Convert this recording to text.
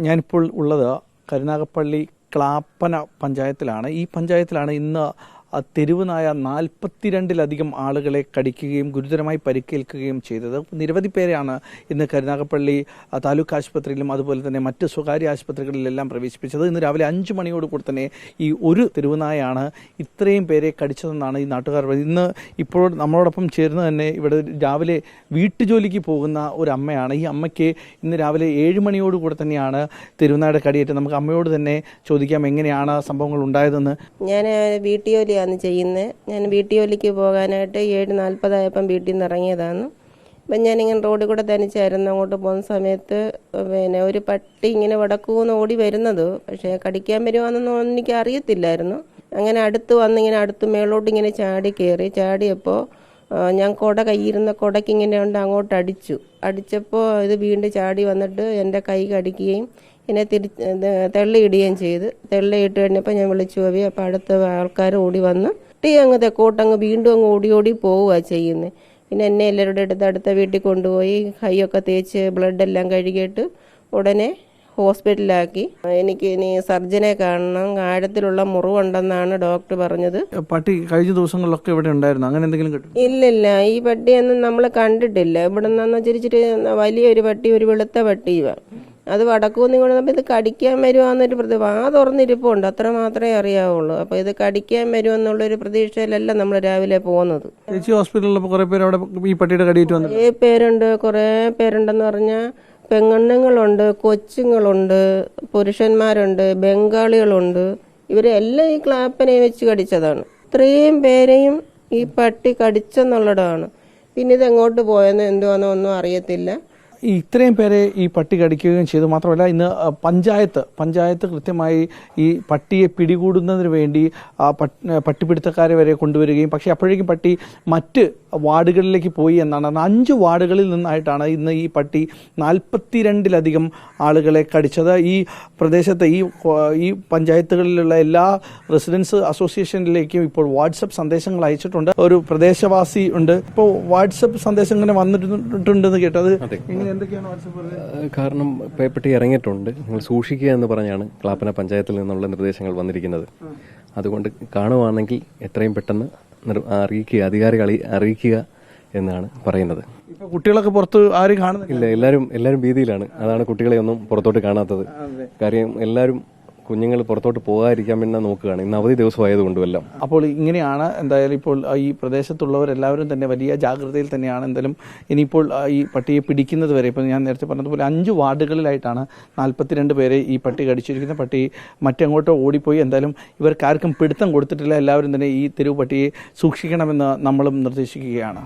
ഞാനിപ്പോൾ ഉള്ളത് കരുനാഗപ്പള്ളി ക്ലാപ്പന പഞ്ചായത്തിലാണ്. ഈ പഞ്ചായത്തിലാണ് ഇന്ന് തെരുവ് നായ 42-ലധികം ആളുകളെ കടിക്കുകയും ഗുരുതരമായി പരിക്കേൽക്കുകയും ചെയ്തത്. നിരവധി പേരെയാണ് ഇന്ന് കരുനാഗപ്പള്ളി താലൂക്ക് ആശുപത്രിയിലും അതുപോലെ തന്നെ മറ്റ് സ്വകാര്യ ആശുപത്രികളിലെല്ലാം പ്രവേശിപ്പിച്ചത്. ഇന്ന് രാവിലെ 5 മണിയോടുകൂടി തന്നെ ഈ ഒരു തെരുവ് നായയാണ് ഇത്രയും പേരെ കടിച്ചതെന്നാണ് ഈ നാട്ടുകാർ പറയുന്നത്. ഇന്ന് ഇപ്പോൾ നമ്മളോടൊപ്പം ചേർന്ന് തന്നെ ഇവിടെ രാവിലെ വീട്ടുജോലിക്ക് പോകുന്ന ഒരു അമ്മയാണ്. ഈ അമ്മയ്ക്ക് ഇന്ന് രാവിലെ 7 മണിയോടുകൂടി തന്നെയാണ് തെരുവുനായുടെ കടിയേറ്റത്. നമുക്ക് അമ്മയോട് തന്നെ ചോദിക്കാം എങ്ങനെയാണ് സംഭവങ്ങൾ ഉണ്ടായതെന്ന്. ഞാൻ വീട്ടുജോലി ചെയ്യുന്നത്. ഞാൻ വീട്ടുജോലിക്ക് പോകാനായിട്ട് 7:40 വീട്ടിൽ നിന്ന് ഇറങ്ങിയതാണ്. അപ്പം ഞാനിങ്ങനെ റോഡിൽ കൂടെ തനിച്ചായിരുന്നു. അങ്ങോട്ട് പോകുന്ന സമയത്ത് ഒരു പട്ടി ഇങ്ങനെ വടക്കൂന്ന് ഓടി വരുന്നത്, പക്ഷേ കടിക്കാൻ വരുവാന്നൊന്നും എനിക്ക് അറിയത്തില്ലായിരുന്നു. അങ്ങനെ അടുത്ത് മേളോട്ട് ഇങ്ങനെ ചാടി കയറി. ചാടിയപ്പോൾ ഞാൻ കയ്യിരുന്ന കുടയ്ക്ക് ഇങ്ങനെ ഉണ്ട് അങ്ങോട്ട് അടിച്ചപ്പോൾ ഇത് വീണ്ടും ചാടി വന്നിട്ട് എൻ്റെ കൈ കടിക്കുകയും എന്നെ തള്ളിയിടുകയും ചെയ്ത്. തള്ളിയിട്ട് കഴിഞ്ഞപ്പോൾ ഞാൻ വിളിച്ചു പോയി. അപ്പോൾ അടുത്ത ആൾക്കാർ ഓടി വന്ന് അങ്ങ് തെക്കോട്ടങ്ങ് വീണ്ടും അങ്ങ് ഓടി പോവുക ചെയ്യുന്നത്. പിന്നെ എന്നെ എല്ലാവരുടെ അടുത്ത വീട്ടിൽ കൊണ്ടുപോയി കൈയൊക്കെ തേച്ച് ബ്ലഡെല്ലാം കഴുകിയിട്ട് ഉടനെ ഹോസ്പിറ്റലിലാക്കി. എനിക്ക് ഇനി സർജനെ കാണണം, ആഴത്തിലുള്ള മുറിവുണ്ടെന്നാണ് ഡോക്ടർ പറഞ്ഞത്. പട്ടി കഴിഞ്ഞ ദിവസങ്ങളിലൊക്കെ ഇവിടെ ഉണ്ടായിരുന്നു, അങ്ങനെ എന്തെങ്കിലും കിട്ടും? ഇല്ലില്ല, ഈ പട്ടിയൊന്നും നമ്മൾ കണ്ടിട്ടില്ല. ഇവിടെ നിന്ന് ചിരിച്ചിട്ട് വലിയൊരു പട്ടി, ഒരു വെളുത്ത പട്ടിയുവാ. അത് വടക്കൂന്നി കൊണ്ടുവന്നപ്പോൾ ഇത് കടിക്കാൻ വരുവാന്നൊരു വാ തുറന്നിരിപ്പുണ്ട്, അത്ര മാത്രമേ അറിയാവുള്ളൂ. അപ്പോൾ ഇത് കടിക്കാൻ വരുമെന്നുള്ളൊരു പ്രതീക്ഷയിലല്ല നമ്മൾ രാവിലെ പോകുന്നത്. ഹോസ്പിറ്റലിൽ കുറെ പേര് അവിടെ ഈ പട്ടിയുടെ കടിയേറ്റ് വന്നു. കുറേ പേരുണ്ടെന്ന് പറഞ്ഞാൽ പെണ്ണുങ്ങളുണ്ട്, കൊച്ചുങ്ങളുണ്ട്, പുരുഷന്മാരുണ്ട്, ബംഗാളികളുണ്ട്. ഇവരെല്ലാം ഈ ക്ലാപ്പനെ വെച്ച് കടിച്ചതാണ്. ഇത്രയും പേരെയും ഈ പട്ടി കടിച്ചെന്നുള്ളതാണ്. പിന്നെ ഇത് എങ്ങോട്ട് പോയെന്നോ എന്തുവാന്നോ ഒന്നും അറിയത്തില്ല. ഇത്രയും പേരെ ഈ പട്ടി കടിക്കുകയും ചെയ്തു. മാത്രമല്ല ഇന്ന് പഞ്ചായത്ത് കൃത്യമായി ഈ പട്ടിയെ പിടികൂടുന്നതിന് വേണ്ടി പട്ടിപ്പിടുത്തക്കാരെ വരെ കൊണ്ടുവരികയും, പക്ഷേ അപ്പോഴേക്കും പട്ടി മറ്റ് വാർഡുകളിലേക്ക് പോയി എന്നാണ്. 5 വാർഡുകളിൽ നിന്നായിട്ടാണ് ഇന്ന് ഈ പട്ടി 42-ലധികം ആളുകളെ കടിച്ചത്. ഈ പ്രദേശത്തെ ഈ പഞ്ചായത്തുകളിലുള്ള എല്ലാ റെസിഡൻസ് അസോസിയേഷനിലേക്കും ഇപ്പോൾ വാട്സപ്പ് സന്ദേശങ്ങൾ അയച്ചിട്ടുണ്ട്. ഒരു പ്രദേശവാസി ഉണ്ട്, ഇപ്പോൾ വാട്സപ്പ് സന്ദേശം ഇങ്ങനെ വന്നിട്ടുണ്ടെന്ന് കേട്ടത്. കാരണം പേപ്പട്ടി ഇറങ്ങിയിട്ടുണ്ട്, നിങ്ങൾ സൂക്ഷിക്കുക എന്ന് പറഞ്ഞാണ് ക്ലാപ്പന പഞ്ചായത്തിൽ നിന്നുള്ള നിർദ്ദേശങ്ങൾ വന്നിരിക്കുന്നത്. അതുകൊണ്ട് കാണുവാണെങ്കിൽ എത്രയും പെട്ടെന്ന് അറിയിക്കുക, അധികാരികളെ അറിയിക്കുക എന്നാണ് പറയുന്നത്. കുട്ടികളൊക്കെ പുറത്ത് ആരും കാണുന്നില്ല, എല്ലാവരും ഭീതിയിലാണ്. അതാണ് കുട്ടികളെ ഒന്നും പുറത്തോട്ട് കാണാത്തത്. കാര്യം എല്ലാവരും കുഞ്ഞുങ്ങൾ പുറത്തോട്ട് പോകാതിരിക്കാൻ പിന്നെ നോക്കുകയാണ്. ഇന്ന് അവധി ദിവസമായതുകൊണ്ടുമെല്ലാം. അപ്പോൾ ഇങ്ങനെയാണ്. എന്തായാലും ഇപ്പോൾ ഈ പ്രദേശത്തുള്ളവരെല്ലാവരും തന്നെ വലിയ ജാഗ്രതയിൽ തന്നെയാണ്. എന്തായാലും ഇനിയിപ്പോൾ ഈ പട്ടിയെ പിടിക്കുന്നത് വരെ, ഇപ്പോൾ ഞാൻ നേരത്തെ പറഞ്ഞതുപോലെ 5 വാർഡുകളിലായിട്ടാണ് 42 പേരെ ഈ പട്ടി കടിച്ചിരിക്കുന്നത്. പട്ടി മറ്റെങ്ങോട്ടോ ഓടിപ്പോയി. എന്തായാലും ഇവർക്കാർക്കും പിടുത്തം കൊടുത്തിട്ടില്ല. എല്ലാവരും തന്നെ ഈ തെരുവ് പട്ടിയെ സൂക്ഷിക്കണമെന്ന് നമ്മളും നിർദ്ദേശിക്കുകയാണ്.